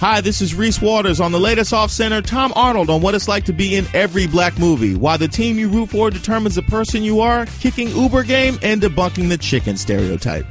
Hi, this is Reese Waters on the latest Off Center. Tom Arnold on what it's like to be in every black movie. Why the team you root for determines the person you are, kicking Uber game, and debunking the chicken stereotype.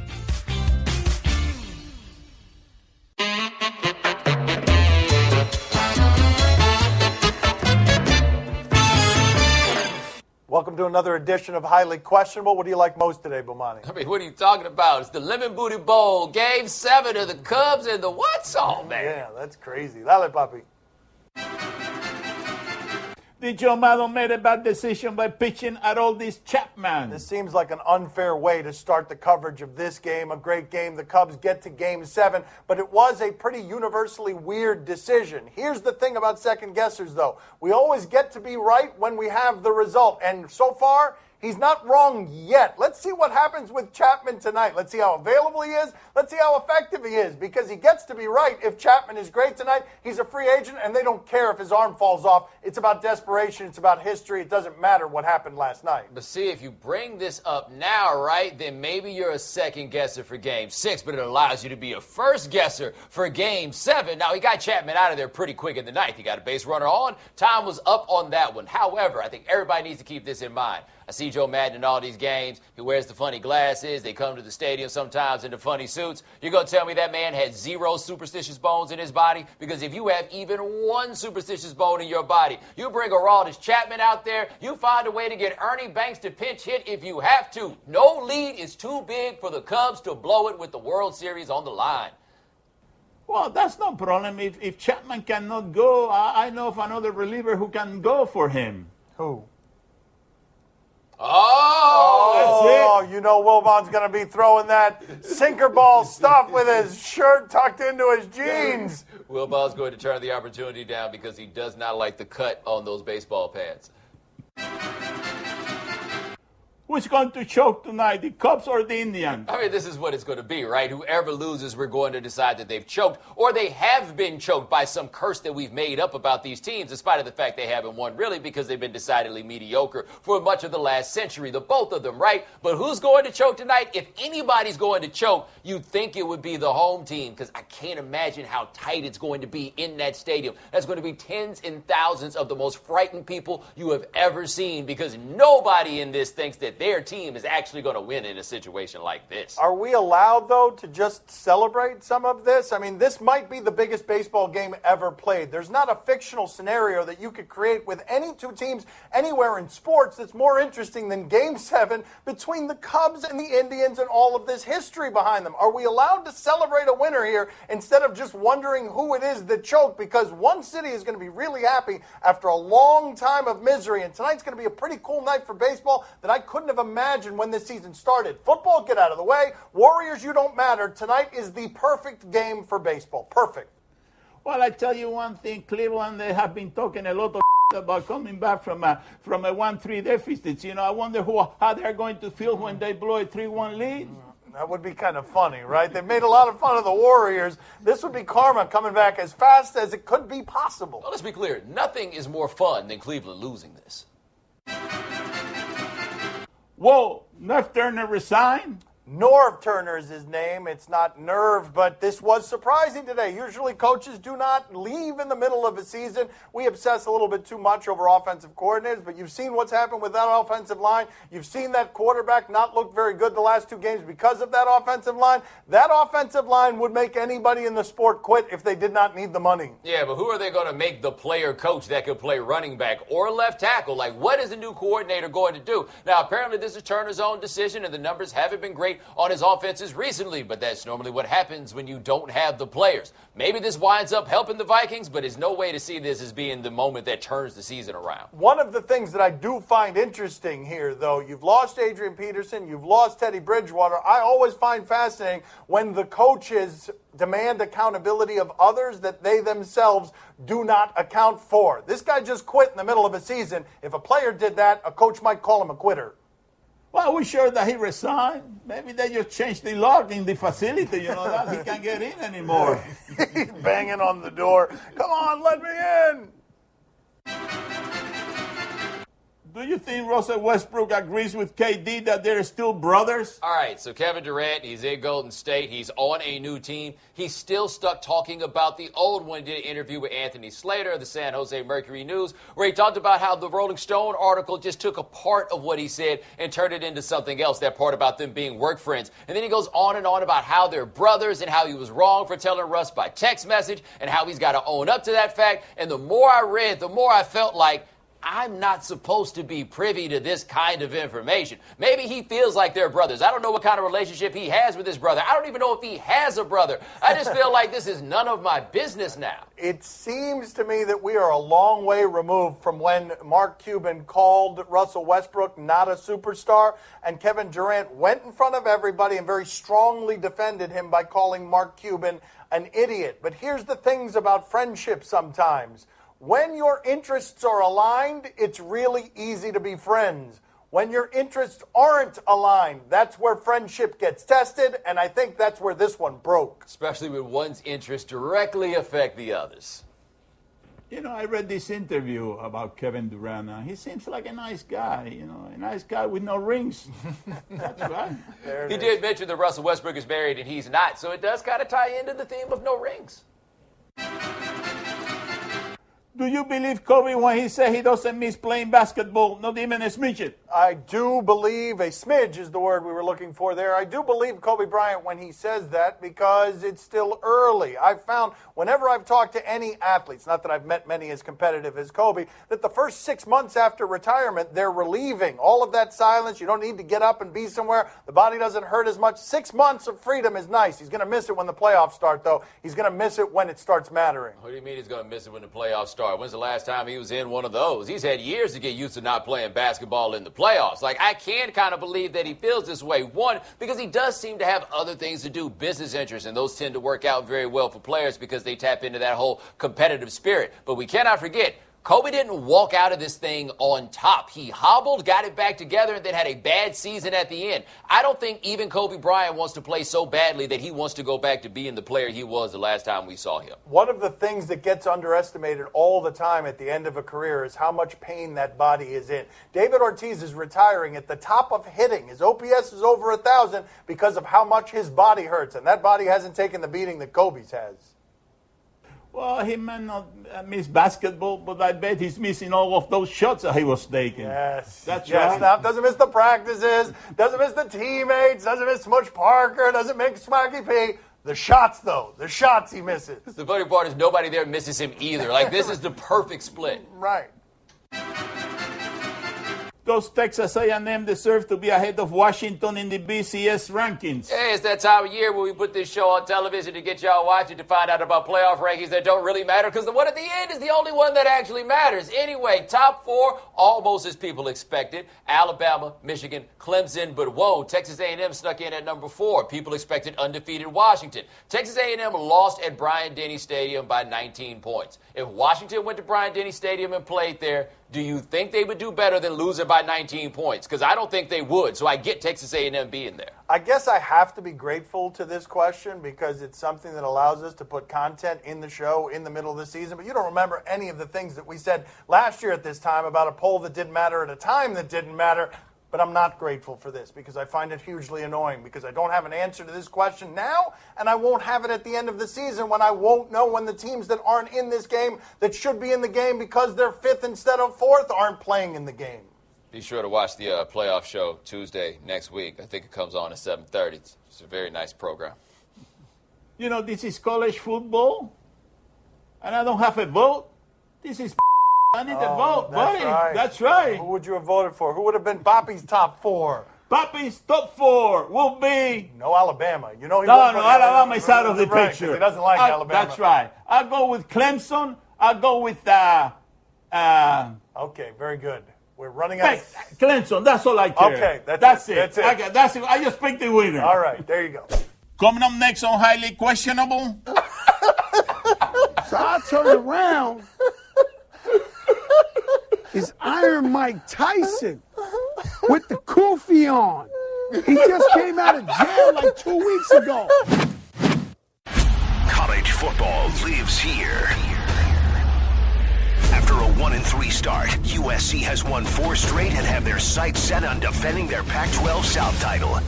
Welcome to another edition of Highly Questionable. What do you like most today, Bomani? I mean, what are you talking about? It's the Lemon Booty Bowl, Game 7 of the Cubs and the what song, man? Yeah, that's crazy. Dale, papi. Did Joe Madden made a bad decision by pitching at all this Chapman? This seems like an unfair way to start the coverage of this game, a great game. The Cubs get to Game 7, but it was a pretty universally weird decision. Here's the thing about second guessers, though. We always get to be right when we have the result, and so far, he's not wrong yet. Let's see what happens with Chapman tonight. Let's see how available he is. Let's see how effective he is, because he gets to be right. If Chapman is great tonight, he's a free agent, and they don't care if his arm falls off. It's about desperation. It's about history. It doesn't matter what happened last night. But see, if you bring this up now, right, then maybe you're a second guesser for Game 6, but it allows you to be a first guesser for Game 7. Now, he got Chapman out of there pretty quick in the ninth. He got a base runner on. Time was up on that one. However, I think everybody needs to keep this in mind. I see Joe Madden in all these games. He wears the funny glasses. They come to the stadium sometimes in the funny suits. You're going to tell me that man had 0 superstitious bones in his body? Because if you have even 1 superstitious bone in your body, you bring Aroldis Chapman out there, you find a way to get Ernie Banks to pinch hit if you have to. No lead is too big for the Cubs to blow it with the World Series on the line. Well, that's no problem. If Chapman cannot go, I know of another reliever who can go for him. Who? Oh, you know Wilbon's going to be throwing that sinker ball stuff with his shirt tucked into his jeans. Wilbon's going to turn the opportunity down because he does not like the cut on those baseball pants. Who's going to choke tonight, the Cubs or the Indians? I mean, this is what it's going to be, right? Whoever loses, we're going to decide that they've choked, or they have been choked by some curse that we've made up about these teams, despite of the fact they haven't won, really, because they've been decidedly mediocre for much of the last century, the both of them, right? But who's going to choke tonight? If anybody's going to choke, you'd think it would be the home team, because I can't imagine how tight it's going to be in that stadium. That's going to be tens and thousands of the most frightened people you have ever seen, because nobody in this thinks that their team is actually going to win in a situation like this. Are we allowed, though, to just celebrate some of this? I mean, this might be the biggest baseball game ever played. There's not a fictional scenario that you could create with any two teams anywhere in sports that's more interesting than Game 7 between the Cubs and the Indians and all of this history behind them. Are we allowed to celebrate a winner here instead of just wondering who it is that choked? Because one city is going to be really happy after a long time of misery, and tonight's going to be a pretty cool night for baseball that I couldn't have imagined when this season started. Football, get out of the way. Warriors, you don't matter. Tonight is the perfect game for baseball. Perfect. Well, I tell you one thing, Cleveland, they have been talking a lot of about coming back from a 1-3 deficit. You know, I wonder how they're going to feel when they blow a 3-1 lead. That would be kind of funny, right? They've made a lot of fun of the Warriors. This would be karma coming back as fast as it could be possible. Well, let's be clear. Nothing is more fun than Cleveland losing this. Whoa, Nerf Turner resigned? Norv Turner is his name. It's not Nerve, but this was surprising today. Usually coaches do not leave in the middle of a season. We obsess a little bit too much over offensive coordinators, but you've seen what's happened with that offensive line. You've seen that quarterback not look very good the last 2 games because of that offensive line. That offensive line would make anybody in the sport quit if they did not need the money. Yeah, but who are they going to make the player coach that could play running back or left tackle? Like, what is the new coordinator going to do? Now, apparently this is Turner's own decision, and the numbers haven't been great on his offenses recently, but that's normally what happens when you don't have the players. Maybe this winds up helping the Vikings, but there's no way to see this as being the moment that turns the season around. One of the things that I do find interesting here, though, you've lost Adrian Peterson, you've lost Teddy Bridgewater. I always find fascinating when the coaches demand accountability of others that they themselves do not account for. This guy just quit in the middle of a season. If a player did that, a coach might call him a quitter. Well, we sure that he resigned. Maybe they just changed the lock in the facility, you know, that he can't get in anymore. He's banging on the door. Come on, let me in. Do you think Russell Westbrook agrees with KD that they're still brothers? All right, so Kevin Durant, he's in Golden State. He's on a new team. He's still stuck talking about the old one. He did an interview with Anthony Slater of the San Jose Mercury News, where he talked about how the Rolling Stone article just took a part of what he said and turned it into something else, that part about them being work friends. And then he goes on and on about how they're brothers and how he was wrong for telling Russ by text message and how he's got to own up to that fact. And the more I read, the more I felt like I'm not supposed to be privy to this kind of information. Maybe he feels like they're brothers. I don't know what kind of relationship he has with his brother. I don't even know if he has a brother. I just feel like this is none of my business now. It seems to me that we are a long way removed from when Mark Cuban called Russell Westbrook not a superstar, and Kevin Durant went in front of everybody and very strongly defended him by calling Mark Cuban an idiot. But here's the things about friendship sometimes. When your interests are aligned, it's really easy to be friends. When your interests aren't aligned, that's where friendship gets tested, and I think that's where this one broke. Especially when one's interests directly affect the others. You know, I read this interview about Kevin Durant. He seems like a nice guy, a nice guy with no rings. That's right. He did mention that Russell Westbrook is married and he's not, so it does kind of tie into the theme of no rings. Do you believe Kobe when he said he doesn't miss playing basketball, not even a smidget? I do believe, a smidge is the word we were looking for there. I do believe Kobe Bryant when he says that because it's still early. I've found whenever I've talked to any athletes, not that I've met many as competitive as Kobe, that the first 6 months after retirement, they're relieving all of that silence. You don't need to get up and be somewhere. The body doesn't hurt as much. 6 months of freedom is nice. He's going to miss it when the playoffs start, though. He's going to miss it when it starts mattering. What do you mean he's going to miss it when the playoffs start? When's the last time he was in one of those? He's had years to get used to not playing basketball in the playoffs. Like, I can kind of believe that he feels this way. One, because he does seem to have other things to do, business interests, and those tend to work out very well for players because they tap into that whole competitive spirit. But we cannot forget, Kobe didn't walk out of this thing on top. He hobbled, got it back together, and then had a bad season at the end. I don't think even Kobe Bryant wants to play so badly that he wants to go back to being the player he was the last time we saw him. One of the things that gets underestimated all the time at the end of a career is how much pain that body is in. David Ortiz is retiring at the top of hitting. His OPS is over 1,000 because of how much his body hurts, and that body hasn't taken the beating that Kobe's has. Well, he might not miss basketball, but I bet he's missing all of those shots that he was taking. Yes. That's right. Now, doesn't miss the practices, doesn't miss the teammates, doesn't miss Smudge Parker, doesn't miss Smokey P. The shots, though. The shots he misses. The funny part is nobody there misses him either. Like, this is the perfect split. Right. Those Texas A&M deserve to be ahead of Washington in the BCS rankings. Hey, it's that time of year where we put this show on television to get y'all watching to find out about playoff rankings that don't really matter, because the one at the end is the only one that actually matters. Anyway, top four, almost as people expected. Alabama, Michigan, Clemson, but whoa, Texas A&M snuck in at number 4. People expected undefeated Washington. Texas A&M lost at Bryant-Denny Stadium by 19 points. If Washington went to Bryant-Denny Stadium and played there, do you think they would do better than losing by 19 points? Because I don't think they would, so I get Texas A&M being there. I guess I have to be grateful to this question because it's something that allows us to put content in the show in the middle of the season. But you don't remember any of the things that we said last year at this time about a poll that didn't matter at a time that didn't matter. But I'm not grateful for this because I find it hugely annoying because I don't have an answer to this question now, and I won't have it at the end of the season when I won't know when the teams that aren't in this game that should be in the game because they're 5th instead of 4th aren't playing in the game. Be sure to watch the playoff show Tuesday next week. I think it comes on at 7:30. It's a very nice program. You know, this is college football, and I don't have a vote. This is I need a vote, buddy. Right. That's right. Who would you have voted for? Who would have been Poppy's top 4? Poppy's top 4 will be... No Alabama. You know he No, Alabama is out of the picture. He doesn't like Alabama. That's right. I'll go with Clemson. I'll go with... okay, very good. We're running out of... Clemson, that's all I care. Okay, that's it. That's it. That's it. I just picked the winner. All right, there you go. Coming up next on Highly Questionable. So I turned around. Is Iron Mike Tyson with the kufi on. He just came out of jail like 2 weeks ago. College football lives here. After a 1-3 start, USC has won 4 straight and have their sights set on defending their Pac-12 South title.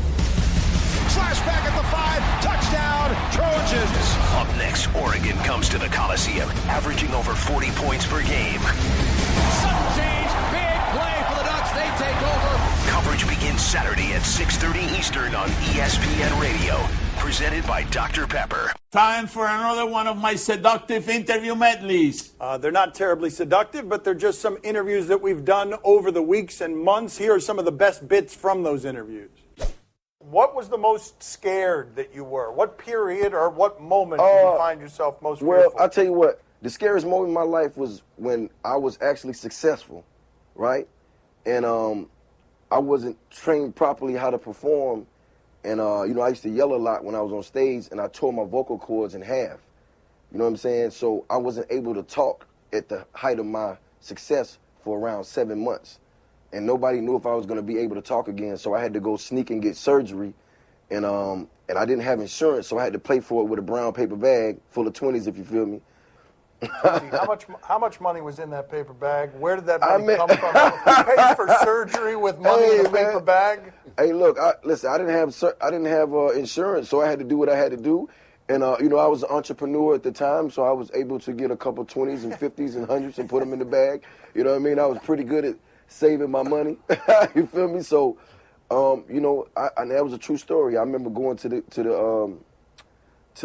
Slash back at the 5, touchdown, Trojans. Up next, Oregon comes to the Coliseum, averaging over 40 points per game. Sudden change, big play for the Ducks, they take over. Coverage begins Saturday at 6:30 Eastern on ESPN Radio. Presented by Dr. Pepper. Time for another one of my seductive interview medleys. They're not terribly seductive, but they're just some interviews that we've done over the weeks and months. Here are some of the best bits from those interviews. What was the most scared that you were? What period or what moment did you find yourself most fearful? Well, I'll tell you what. The scariest moment in my life was when I was actually successful, right? And I wasn't trained properly how to perform. And, I used to yell a lot when I was on stage, and I tore my vocal cords in half. You know what I'm saying? So I wasn't able to talk at the height of my success for around 7 months. And nobody knew if I was going to be able to talk again, so I had to go sneak and get surgery. And I didn't have insurance, so I had to pay for it with a brown paper bag full of 20s, if you feel me. How much money was in that paper bag? Where did that money come from? Who pays for surgery with money in a paper bag? Hey, look, listen. I didn't have insurance, so I had to do what I had to do. And I was an entrepreneur at the time, so I was able to get a couple 20s and 50s and 100s and put them in the bag. You know what I mean? I was pretty good at saving my money. You feel me? So, and that was a true story. I remember going to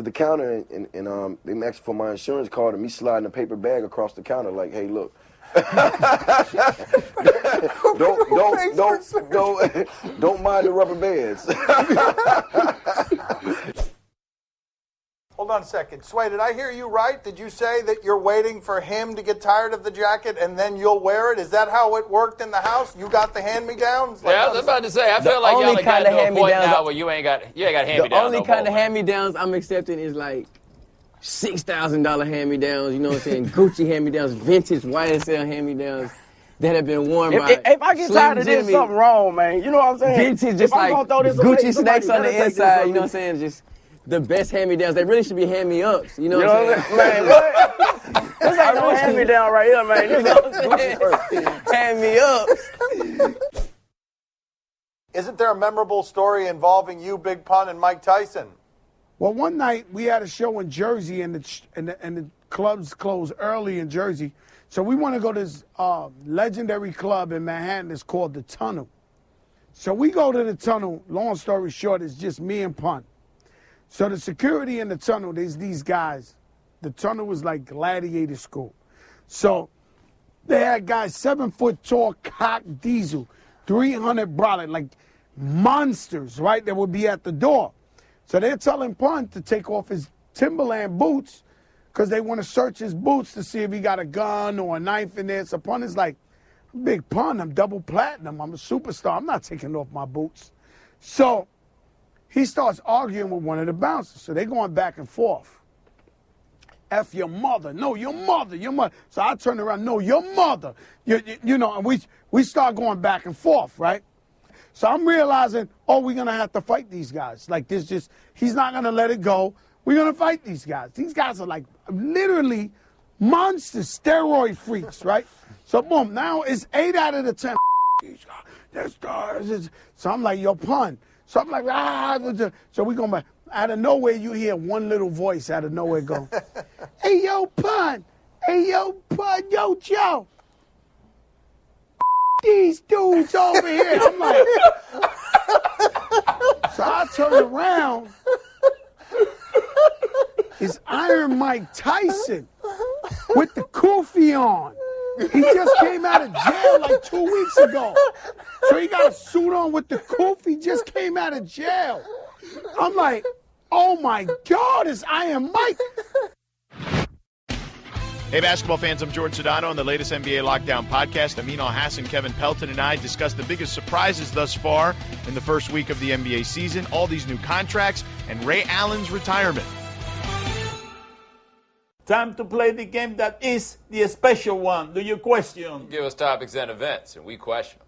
the counter and they asked for my insurance card and me sliding a paper bag across the counter like, hey, look. don't mind the rubber bands. Hold on a second. Sway, did I hear you right? Did you say that you're waiting for him to get tired of the jacket and then you'll wear it? Is that how it worked in the house? You got the hand-me-downs? I was about to say, I feel like y'all got to a point now where you ain't got hand-me-downs. The only kind of hand-me-downs I'm accepting is like $6,000 hand-me-downs, you know what I'm saying? Gucci hand-me-downs, vintage YSL hand-me-downs that have been worn by If I get tired of this, something wrong, man. You know what I'm saying? Vintage, just like Gucci snakes on the inside, you know what I'm saying? Just the best hand-me-downs. They really should be hand-me-ups, you know what I'm saying? Man, what? This ain't no hand-me-down right here, man. This hand-me-ups. Isn't there a memorable story involving you, Big Pun, and Mike Tyson? Well, one night we had a show in Jersey, and the clubs closed early in Jersey. So we want to go to this legendary club in Manhattan. It's called The Tunnel. So we go to The Tunnel. Long story short, it's just me and Pun. So the security in The Tunnel, there's these guys. The Tunnel was like gladiator school. So they had guys 7 foot tall, cock diesel, 300 brolic, like monsters, right, that would be at the door. So they're telling Pun to take off his Timberland boots because they want to search his boots to see if he got a gun or a knife in there. So Pun is like, Big Pun, I'm double platinum. I'm a superstar. I'm not taking off my boots. So he starts arguing with one of the bouncers. So they're going back and forth. F your mother. No, your mother, your mother. So I turn around, no, your mother. You know, and we start going back and forth, right? So I'm realizing, we're going to have to fight these guys. Like this he's not going to let it go. We're going to fight these guys. These guys are like literally monsters, steroid freaks, right? So boom, now it's 8 out of the 10. So I'm like, yo, Pun. So I'm like, so we going back. Out of nowhere, you hear one little voice out of nowhere go, hey, yo, Pun. Hey, yo, Pun. Yo, Joe. These dudes over here. I'm like, so I turn around. It's Iron Mike Tyson with the kufi on. He just came out of jail like 2 weeks ago. So he got a suit on with the kufi, just came out of jail. I'm like, oh my God, it's Iron Mike. Hey, basketball fans, I'm George Sedano on the latest NBA Lockdown podcast. Amin Al-Hassan, Kevin Pelton, and I discuss the biggest surprises thus far in the first week of the NBA season, all these new contracts, and Ray Allen's retirement. Time to play the game that is the special one. Do you question? Give us topics and events, and we question them.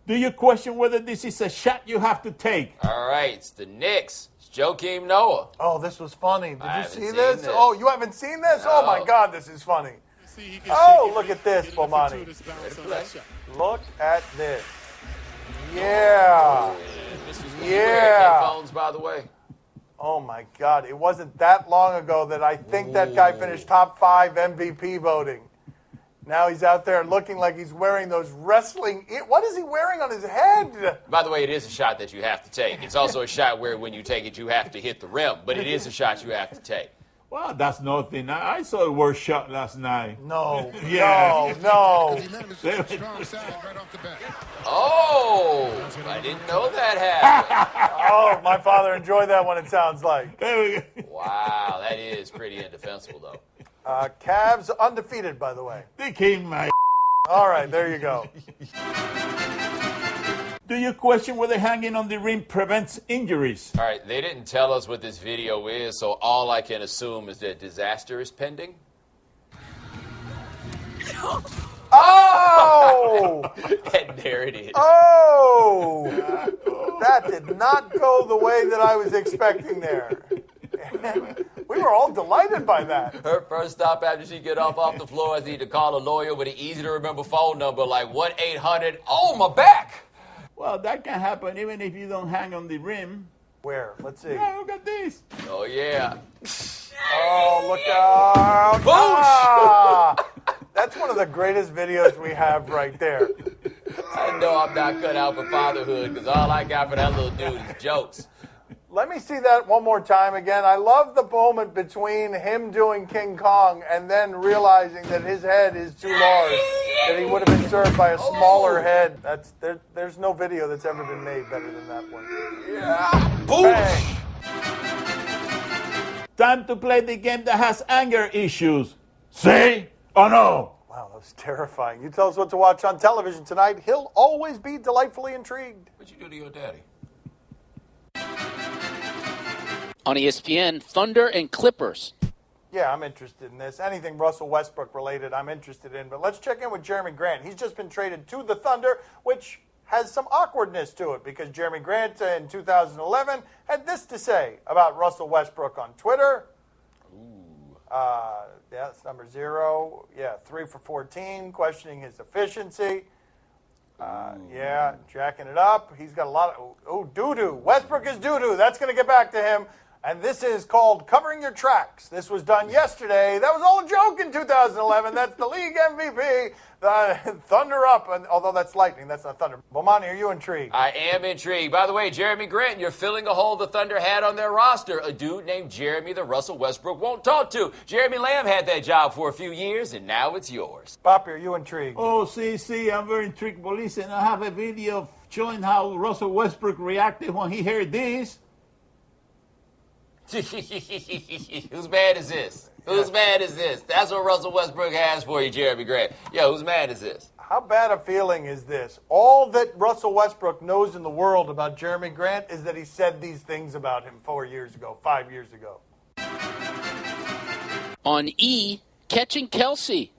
Do you question whether this is a shot you have to take? All right, it's the Knicks. Joakim Noah. Oh, this was funny. Did you see seen this? this. Oh, you haven't seen this? No. Oh, my God, this is funny. Oh, look at this, Bomani. Look at this. Yeah. Yeah. Headphones, by the way. Oh, my God. It wasn't that long ago that I think that guy finished top 5 MVP voting. Now he's out there looking like he's wearing those wrestling... What is he wearing on his head? By the way, it is a shot that you have to take. It's also a shot where when you take it, you have to hit the rim. But it is a shot you have to take. Well, that's nothing. I saw a worse shot last night. No. Yeah. No. Oh, I didn't know that happened. Oh, my father enjoyed that one, it sounds like. Wow, that is pretty indefensible, though. Cavs undefeated, by the way. They came my. All right, there you go. Do you question whether hanging on the rim prevents injuries? All right, they didn't tell us what this video is, so all I can assume is that disaster is pending. Oh! And there it is. Oh! That did not go the way that I was expecting there. We were all delighted by that. Her first stop after she get off the floor is either call a lawyer with an easy-to-remember phone number like 1-800, oh, my back! Well, that can happen even if you don't hang on the rim. Where? Let's see. Yeah, look at this. Oh, yeah. Oh, look out. Ah! That's one of the greatest videos we have right there. I know I'm not cut out for fatherhood because all I got for that little dude is jokes. Let me see that one more time again. I love the moment between him doing King Kong and then realizing that his head is too large, that he would have been served by a smaller head. There's no video that's ever been made better than that one. Yeah. Boom. Bang. Time to play the game that has anger issues. Say or no? Wow, that was terrifying. You tell us what to watch on television tonight. He'll always be delightfully intrigued. What'd you do to your daddy? On ESPN, Thunder and Clippers. Yeah, I'm interested in this. Anything Russell Westbrook related, I'm interested in. But let's check in with Jeremy Grant. He's just been traded to the Thunder, which has some awkwardness to it because Jeremy Grant in 2011 had this to say about Russell Westbrook on Twitter. Yeah, that's number 0. Yeah, 3 for 14, questioning his efficiency. Yeah, jacking it up. He's got a lot of, doo-doo. Westbrook is doo-doo. That's going to get back to him. And this is called Covering Your Tracks. This was done yesterday. That was all a joke in 2011. That's the league MVP. Thunder up. And, although that's lightning, that's not thunder. Bomani, are you intrigued? I am intrigued. By the way, Jeremy Grant, you're filling a hole the Thunder had on their roster. A dude named Jeremy that Russell Westbrook won't talk to. Jeremy Lamb had that job for a few years, and now it's yours. Boppy, are you intrigued? Oh, see, I'm very intrigued. But listen, I have a video showing how Russell Westbrook reacted when he heard this. Whose mad is this? Whose mad is this? That's what Russell Westbrook has for you, Jeremy Grant. Yo, whose mad is this? How bad a feeling is this? All that Russell Westbrook knows in the world about Jeremy Grant is that he said these things about him 4 years ago, 5 years ago. On E, catching Kelsey.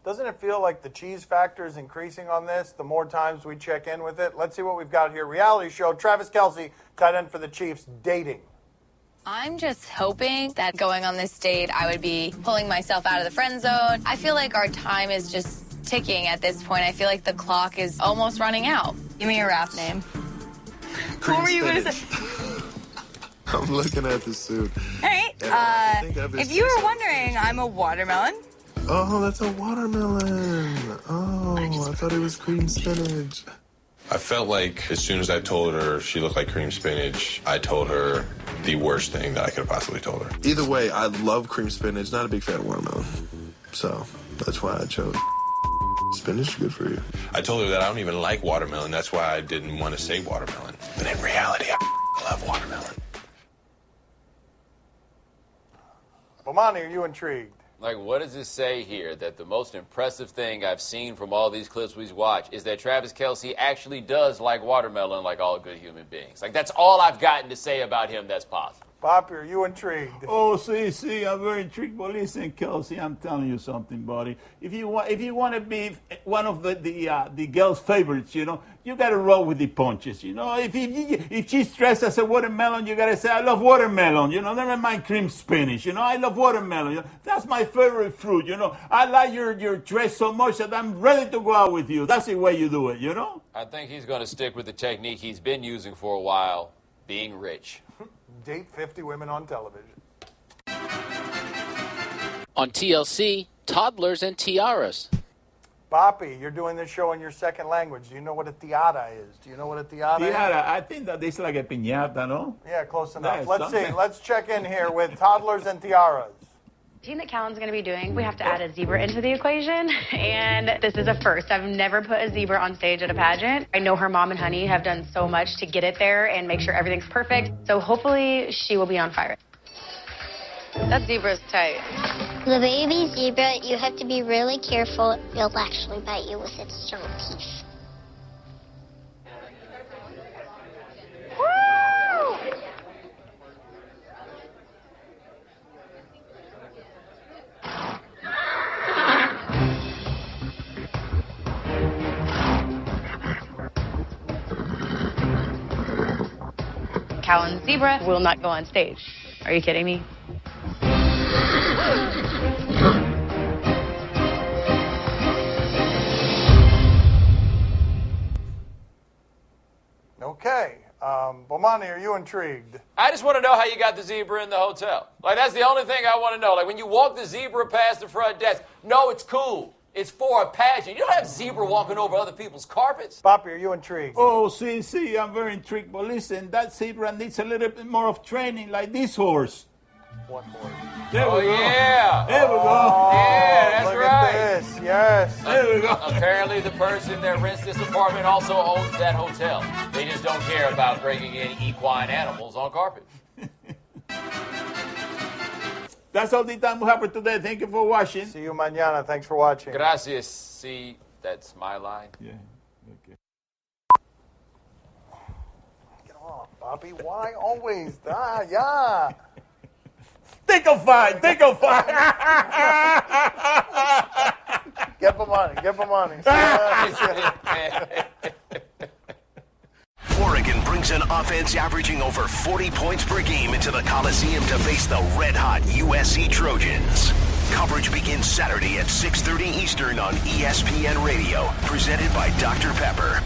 Doesn't it feel like the cheese factor is increasing on this the more times we check in with it? Let's see what we've got here. Reality show, Travis Kelce, tight end for the Chiefs, dating. I'm just hoping that going on this date, I would be pulling myself out of the friend zone. I feel like our time is just ticking at this point. I feel like the clock is almost running out. Give me your rap name. What were you going to say? I'm looking at the suit. All right. If you were wondering, I'm a watermelon. Oh, that's a watermelon. Oh, I thought it was cream spinach. I felt like as soon as I told her she looked like cream spinach, I told her the worst thing that I could have possibly told her. Either way, I love cream spinach, not a big fan of watermelon. So that's why I chose spinach is good for you. I told her that I don't even like watermelon. That's why I didn't want to say watermelon. But in reality, I love watermelon. Bomani, are you intrigued? Like, what does it say here? That the most impressive thing I've seen from all these clips we've watched is that Travis Kelce actually does like watermelon like all good human beings. Like, that's all I've gotten to say about him that's positive. Papi, are you intrigued? Oh, see, I'm very intrigued. But listen, Kelsey, I'm telling you something, buddy. If you want to be one of the girls' favorites, you got to roll with the punches. If she's dressed as a watermelon, you got to say, I love watermelon. Never mind cream spinach. I love watermelon. That's my favorite fruit. I like your dress so much that I'm ready to go out with you. That's the way you do it. I think he's going to stick with the technique he's been using for a while, being rich. Date 50 women on television. On TLC, toddlers and tiaras. Papi, you're doing this show in your second language. Do you know what a tiara is? Do you know what a tiara is? Tiara, I think that it's like a piñata, no? Yeah, close enough. Yes, Let's see. Let's check in here with toddlers and tiaras. Team that Callan's going to be doing, we have to add a zebra into the equation, and this is a first. I've never put a zebra on stage at a pageant. I know her mom and Honey have done so much to get it there and make sure everything's perfect, so hopefully she will be on fire. That zebra's tight. The baby zebra, you have to be really careful. It'll actually bite you with its strong teeth. Callan's zebra will not go on stage. Are you kidding me? Okay. Bomani, are you intrigued? I just want to know how you got the zebra in the hotel. That's the only thing I want to know. When you walk the zebra past the front desk, no, it's cool. It's for a pageant. You don't have zebra walking over other people's carpets. Papi, are you intrigued? Oh, see, I'm very intrigued. But listen, that zebra needs a little bit more of training like this horse. What horse? There we go. Yeah. There we go. Yeah, that's look right. At this. Yes. There we go. Apparently, the person that rents this apartment also owns that hotel. They just don't care about bringing in equine animals on carpet. That's all the time we have for today. Thank you for watching. See you mañana. Thanks for watching. Gracias. See, that's my line. Yeah. Okay. Get off, Bobby. Why always? Yeah. Think of fine. Get the money. Oregon brings an offense averaging over 40 points per game into the Coliseum to face the red-hot USC Trojans. Coverage begins Saturday at 6:30 Eastern on ESPN Radio, presented by Dr. Pepper.